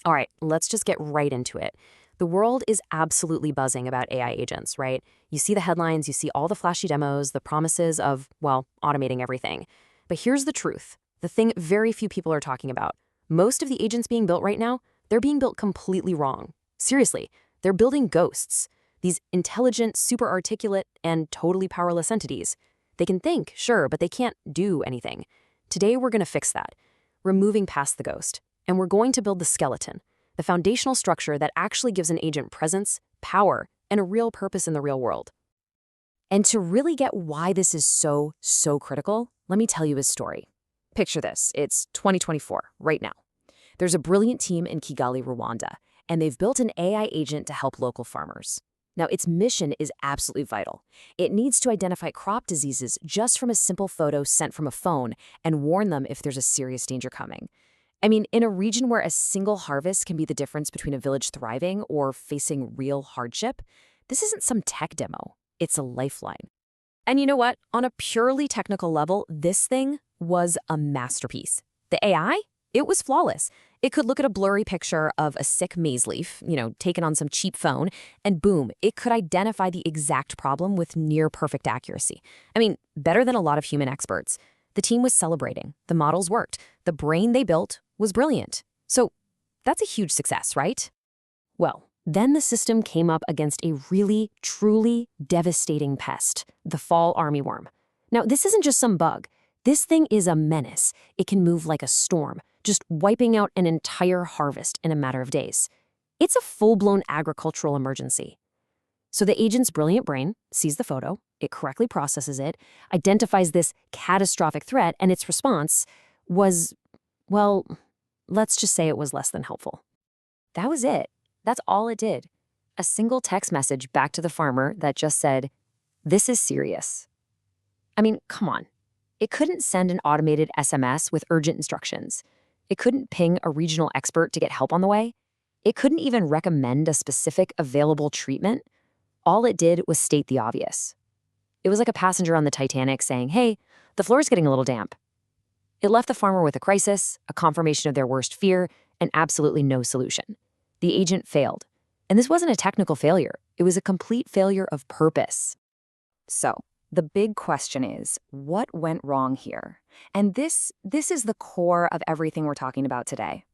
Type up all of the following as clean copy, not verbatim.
All right, let's just get right into it. The world is absolutely buzzing about AI agents, right? You see the headlines, you see all the flashy demos, the promises of, well, automating everything. But here's the truth, the thing very few people are talking about. Most of the agents being built right now, they're being built completely wrong. Seriously, they're building ghosts. These intelligent, super articulate, and totally powerless entities. They can think, sure, but they can't do anything. Today, we're going to fix that. We're moving past the ghost, and we're going to build the skeleton, the foundational structure that actually gives an agent presence, power, and a real purpose in the real world. And to really get why this is so critical, let me tell you his story. Picture this, it's 2024, right now. There's a brilliant team in Kigali, Rwanda, and they've built an AI agent to help local farmers. Now, its mission is absolutely vital. It needs to identify crop diseases just from a simple photo sent from a phone and warn them if there's a serious danger coming. I mean, in a region where a single harvest can be the difference between a village thriving or facing real hardship, this isn't some tech demo. It's a lifeline. And you know what? On a purely technical level, this thing was a masterpiece. The AI? It was flawless. It could look at a blurry picture of a sick maize leaf, taken on some cheap phone, and boom, it could identify the exact problem with near-perfect accuracy. I mean, better than a lot of human experts. The team was celebrating. The models worked. The brain they built was brilliant. So that's a huge success, right? Well, then the system came up against a really, truly devastating pest, the fall armyworm. Now, this isn't just some bug. This thing is a menace. It can move like a storm, just wiping out an entire harvest in a matter of days. It's a full-blown agricultural emergency. So the agent's brilliant brain sees the photo, it correctly processes it, identifies this catastrophic threat, and its response was, well, let's just say it was less than helpful. That was it. That's all it did. A single text message back to the farmer that just said, "This is serious." I mean, come on. It couldn't send an automated SMS with urgent instructions. It couldn't ping a regional expert to get help on the way. It couldn't even recommend a specific available treatment. All it did was state the obvious. It was like a passenger on the Titanic saying, "Hey, the floor is getting a little damp." It left the farmer with a crisis, a confirmation of their worst fear, and absolutely no solution. The agent failed. And this wasn't a technical failure. It was a complete failure of purpose. So, the big question is, what went wrong here? And this is the core of everything we're talking about today.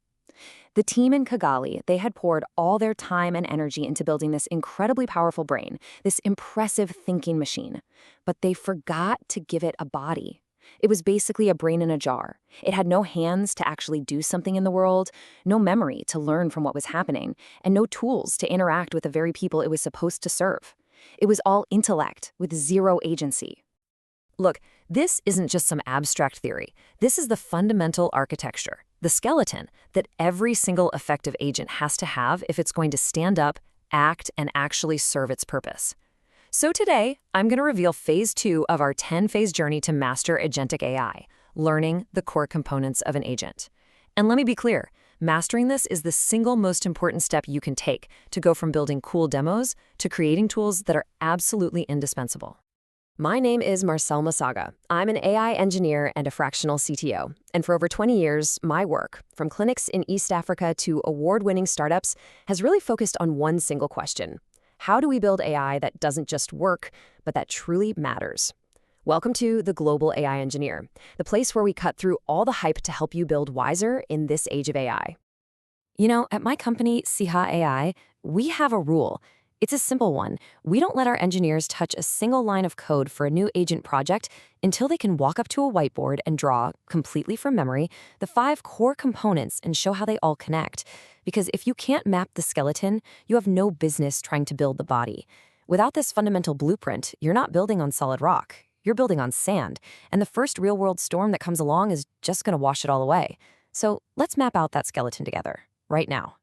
The team in Kigali, they had poured all their time and energy into building this incredibly powerful brain, this impressive thinking machine. But they forgot to give it a body. It was basically a brain in a jar. It had no hands to actually do something in the world, no memory to learn from what was happening, and no tools to interact with the very people it was supposed to serve. It was all intellect with zero agency. Look, this isn't just some abstract theory. This is the fundamental architecture, the skeleton that every single effective agent has to have if it's going to stand up, act, and actually serve its purpose. So today, I'm going to reveal phase 2 of our 10-phase journey to Master Agentic AI, learning the core components of an agent. And let me be clear, mastering this is the single most important step you can take to go from building cool demos to creating tools that are absolutely indispensable. My name is Marcel Masaga. I'm an AI engineer and a fractional CTO. And for over 20 years, my work, from clinics in East Africa to award-winning startups, has really focused on one single question. How do we build AI that doesn't just work, but that truly matters? Welcome to The Global AI Engineer, the place where we cut through all the hype to help you build wiser in this age of AI. At my company, SIHA AI, we have a rule. It's a simple one. We don't let our engineers touch a single line of code for a new agent project until they can walk up to a whiteboard and draw, completely from memory, the 5 core components and show how they all connect. Because if you can't map the skeleton, you have no business trying to build the body. Without this fundamental blueprint, you're not building on solid rock. You're building on sand. And the first real-world storm that comes along is just going to wash it all away. So let's map out that skeleton together, right now.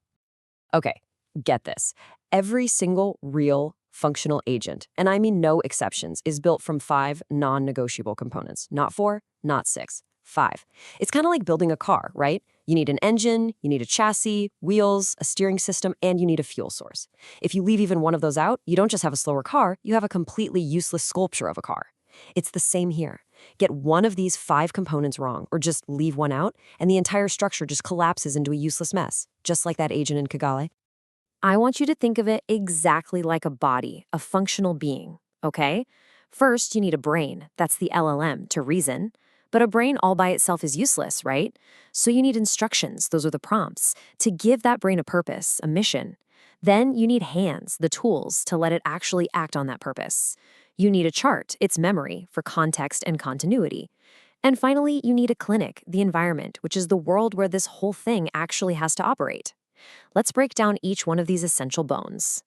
Okay, get this. Every single real functional agent, and I mean no exceptions, is built from 5 non-negotiable components. Not 4, not 6, 5. It's kind of like building a car, right? You need an engine, you need a chassis, wheels, a steering system, and you need a fuel source. If you leave even one of those out, you don't just have a slower car, you have a completely useless sculpture of a car. It's the same here. Get one of these 5 components wrong, or just leave one out, and the entire structure just collapses into a useless mess, just like that agent in Kigali. I want you to think of it exactly like a body, a functional being, okay? First, you need a brain, that's the LLM, to reason. But a brain all by itself is useless, right? So you need instructions, those are the prompts, to give that brain a purpose, a mission. Then you need hands, the tools, to let it actually act on that purpose. You need a chart, its memory, for context and continuity. And finally, you need a clinic, the environment, which is the world where this whole thing actually has to operate. Let's break down each one of these essential bones.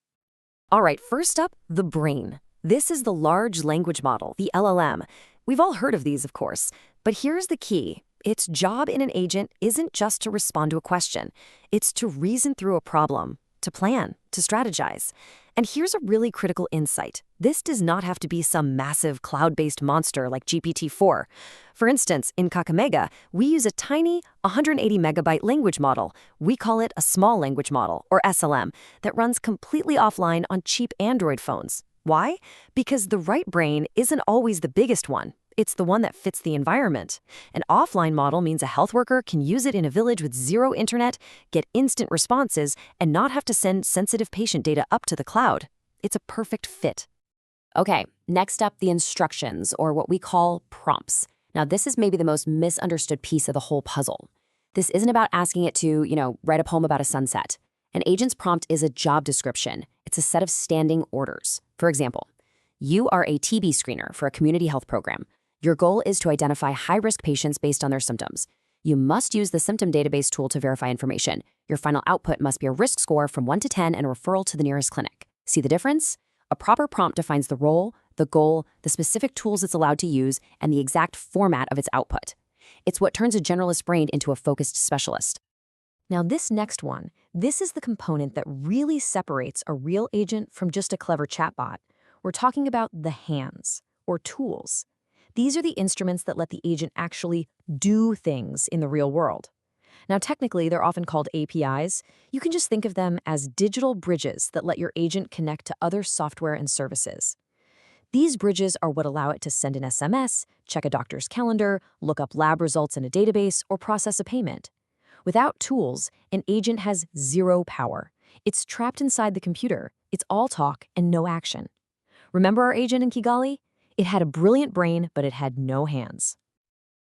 All right, first up, the brain. This is the large language model, the LLM. We've all heard of these, of course, but here's the key. Its job in an agent isn't just to respond to a question. It's to reason through a problem, to plan, to strategize. And here's a really critical insight. This does not have to be some massive cloud-based monster like GPT-4. For instance, in Kakamega, we use a tiny 180 megabyte language model. We call it a small language model, or SLM, that runs completely offline on cheap Android phones. Why? Because the right brain isn't always the biggest one. It's the one that fits the environment. An offline model means a health worker can use it in a village with zero internet, get instant responses, and not have to send sensitive patient data up to the cloud. It's a perfect fit. Okay, next up, the instructions, or what we call prompts. Now, this is maybe the most misunderstood piece of the whole puzzle. This isn't about asking it to, write a poem about a sunset. An agent's prompt is a job description. It's a set of standing orders. For example, you are a TB screener for a community health program. Your goal is to identify high-risk patients based on their symptoms. You must use the symptom database tool to verify information. Your final output must be a risk score from 1 to 10 and a referral to the nearest clinic. See the difference? A proper prompt defines the role, the goal, the specific tools it's allowed to use, and the exact format of its output. It's what turns a generalist brain into a focused specialist. Now, this next one, this is the component that really separates a real agent from just a clever chatbot. We're talking about the hands, or tools. These are the instruments that let the agent actually do things in the real world. Now, technically, they're often called APIs. You can just think of them as digital bridges that let your agent connect to other software and services. These bridges are what allow it to send an SMS, check a doctor's calendar, look up lab results in a database, or process a payment. Without tools, an agent has zero power. It's trapped inside the computer. It's all talk and no action. Remember our agent in Kigali? It had a brilliant brain, but it had no hands.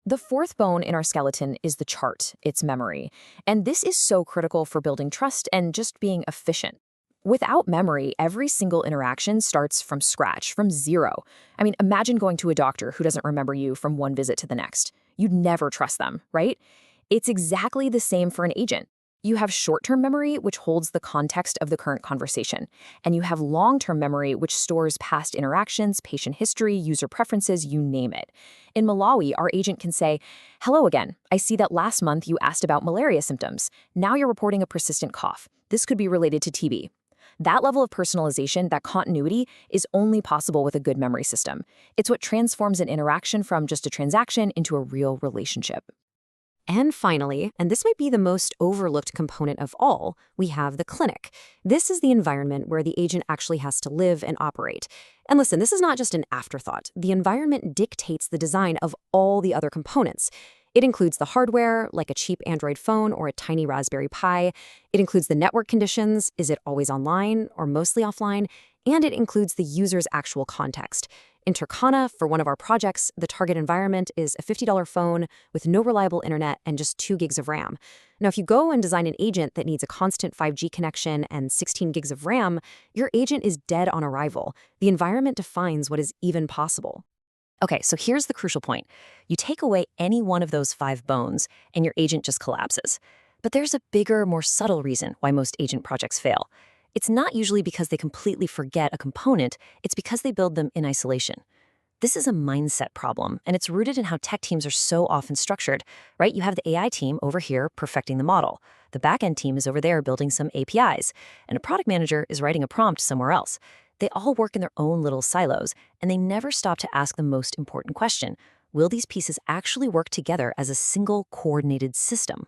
The fourth bone in our skeleton is the chart, its memory. And this is so critical for building trust and just being efficient. Without memory, every single interaction starts from scratch, from zero. I mean, imagine going to a doctor who doesn't remember you from one visit to the next. You'd never trust them, right? It's exactly the same for an agent. You have short-term memory, which holds the context of the current conversation. And you have long-term memory, which stores past interactions, patient history, user preferences, you name it. In Malawi, our agent can say, "Hello again. I see that last month you asked about malaria symptoms. Now you're reporting a persistent cough. This could be related to TB." That level of personalization, that continuity, is only possible with a good memory system. It's what transforms an interaction from just a transaction into a real relationship. And finally, and this might be the most overlooked component of all, we have the clinic. This is the environment where the agent actually has to live and operate. And listen, this is not just an afterthought. The environment dictates the design of all the other components. It includes the hardware, like a cheap Android phone or a tiny Raspberry Pi. It includes the network conditions. Is it always online or mostly offline? And it includes the user's actual context. In Turkana, for one of our projects, the target environment is a $50 phone with no reliable internet and just 2 gigs of RAM. Now, if you go and design an agent that needs a constant 5G connection and 16 gigs of RAM, your agent is dead on arrival. The environment defines what is even possible. Okay, so here's the crucial point. You take away any one of those 5 bones, and your agent just collapses. But there's a bigger, more subtle reason why most agent projects fail. It's not usually because they completely forget a component, it's because they build them in isolation. This is a mindset problem, and it's rooted in how tech teams are so often structured, right? You have the AI team over here perfecting the model. The backend team is over there building some APIs, and a product manager is writing a prompt somewhere else. They all work in their own little silos, and they never stop to ask the most important question. Will these pieces actually work together as a single coordinated system?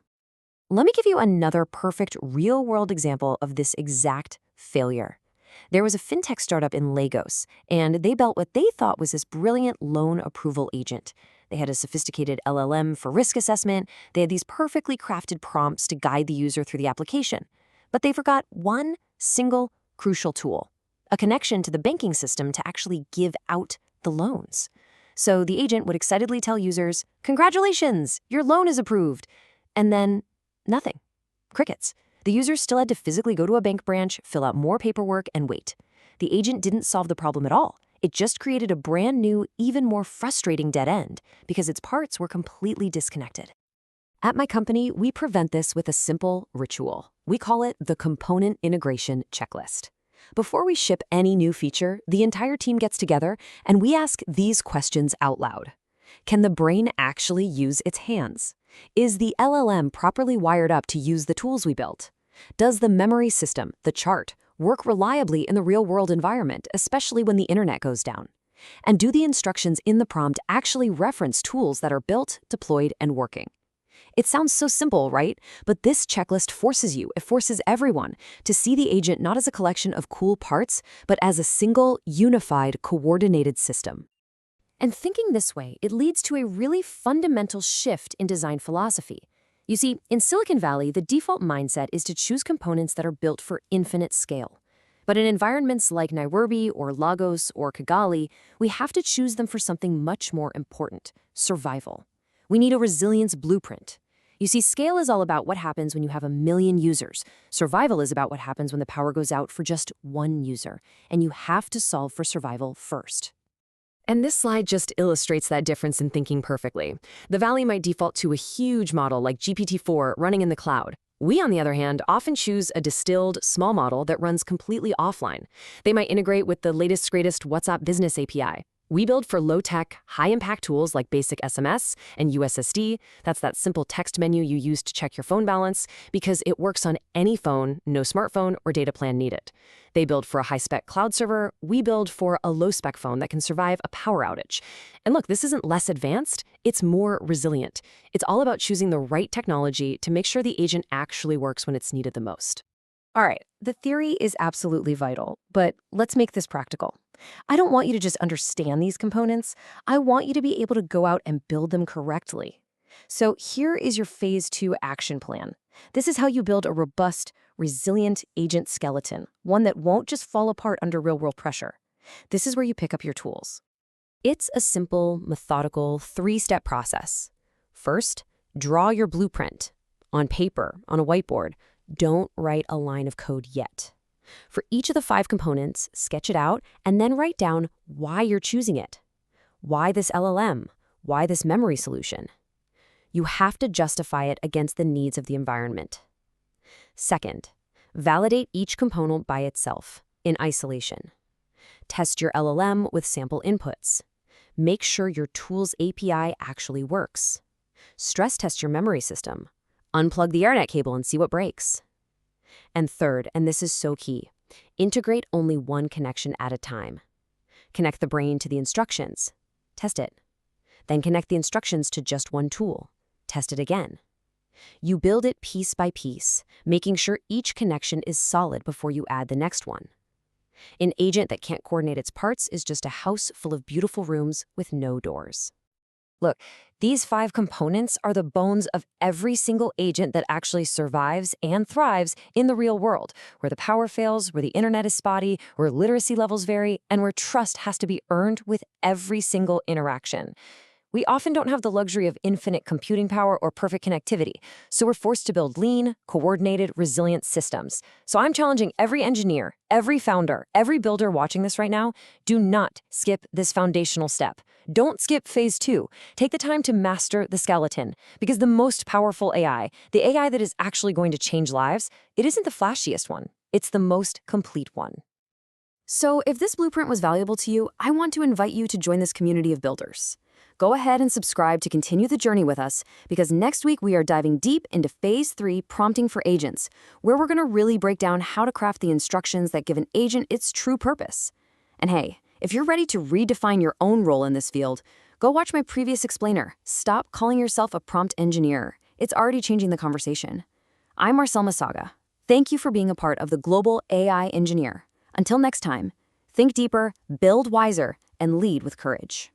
Let me give you another perfect real-world example of this exact failure. There was a fintech startup in Lagos, and they built what they thought was this brilliant loan approval agent. They had a sophisticated LLM for risk assessment. They had these perfectly crafted prompts to guide the user through the application. But they forgot one single crucial tool, a connection to the banking system to actually give out the loans. So the agent would excitedly tell users, "Congratulations, your loan is approved." And then nothing. Crickets. The users still had to physically go to a bank branch, fill out more paperwork, and wait. The agent didn't solve the problem at all. It just created a brand new, even more frustrating dead end because its parts were completely disconnected. At my company, we prevent this with a simple ritual. We call it the Component Integration Checklist. Before we ship any new feature, the entire team gets together and we ask these questions out loud. Can the brain actually use its hands? Is the LLM properly wired up to use the tools we built? Does the memory system, the chart, work reliably in the real-world environment, especially when the internet goes down? And do the instructions in the prompt actually reference tools that are built, deployed, and working? It sounds so simple, right? But this checklist forces everyone to see the agent not as a collection of cool parts, but as a single, unified, coordinated system. And thinking this way, it leads to a really fundamental shift in design philosophy. You see, in Silicon Valley, the default mindset is to choose components that are built for infinite scale. But in environments like Nairobi or Lagos or Kigali, we have to choose them for something much more important: survival. We need a resilience blueprint. You see, scale is all about what happens when you have 1 million users. Survival is about what happens when the power goes out for just one user. And you have to solve for survival first. And this slide just illustrates that difference in thinking perfectly. The Valley might default to a huge model like GPT-4 running in the cloud. We, on the other hand, often choose a distilled, small model that runs completely offline. They might integrate with the latest, greatest WhatsApp Business API. We build for low-tech, high-impact tools like basic SMS and USSD. That's that simple text menu you use to check your phone balance, because it works on any phone, no smartphone or data plan needed. They build for a high-spec cloud server. We build for a low-spec phone that can survive a power outage. And look, this isn't less advanced, it's more resilient. It's all about choosing the right technology to make sure the agent actually works when it's needed the most. All right, the theory is absolutely vital, but let's make this practical. I don't want you to just understand these components. I want you to be able to go out and build them correctly. So here is your phase 2 action plan. This is how you build a robust, resilient agent skeleton, one that won't just fall apart under real-world pressure. This is where you pick up your tools. It's a simple, methodical, 3-step process. First, draw your blueprint on paper, on a whiteboard. Don't write a line of code yet. For each of the 5 components, sketch it out and then write down why you're choosing it. Why this LLM? Why this memory solution? You have to justify it against the needs of the environment. Second, validate each component by itself, in isolation. Test your LLM with sample inputs. Make sure your tool's API actually works. Stress test your memory system. Unplug the internet cable and see what breaks. And third, and this is so key, integrate only one connection at a time. Connect the brain to the instructions. Test it. Then connect the instructions to just one tool. Test it again. You build it piece by piece, making sure each connection is solid before you add the next one. An agent that can't coordinate its parts is just a house full of beautiful rooms with no doors. Look, these 5 components are the bones of every single agent that actually survives and thrives in the real world, where the power fails, where the internet is spotty, where literacy levels vary, and where trust has to be earned with every single interaction. We often don't have the luxury of infinite computing power or perfect connectivity, so we're forced to build lean, coordinated, resilient systems. So I'm challenging every engineer, every founder, every builder watching this right now, do not skip this foundational step. Don't skip phase 2. Take the time to master the skeleton, because the most powerful AI, the AI that is actually going to change lives, it isn't the flashiest one. It's the most complete one. So if this blueprint was valuable to you, I want to invite you to join this community of builders. Go ahead and subscribe to continue the journey with us, because next week we are diving deep into phase 3, prompting for agents, where we're going to really break down how to craft the instructions that give an agent its true purpose. And hey, if you're ready to redefine your own role in this field, go watch my previous explainer, Stop Calling Yourself a Prompt Engineer. It's already changing the conversation. I'm Marcel Masaga. Thank you for being a part of the global AI engineer. Until next time, think deeper, build wiser, and lead with courage.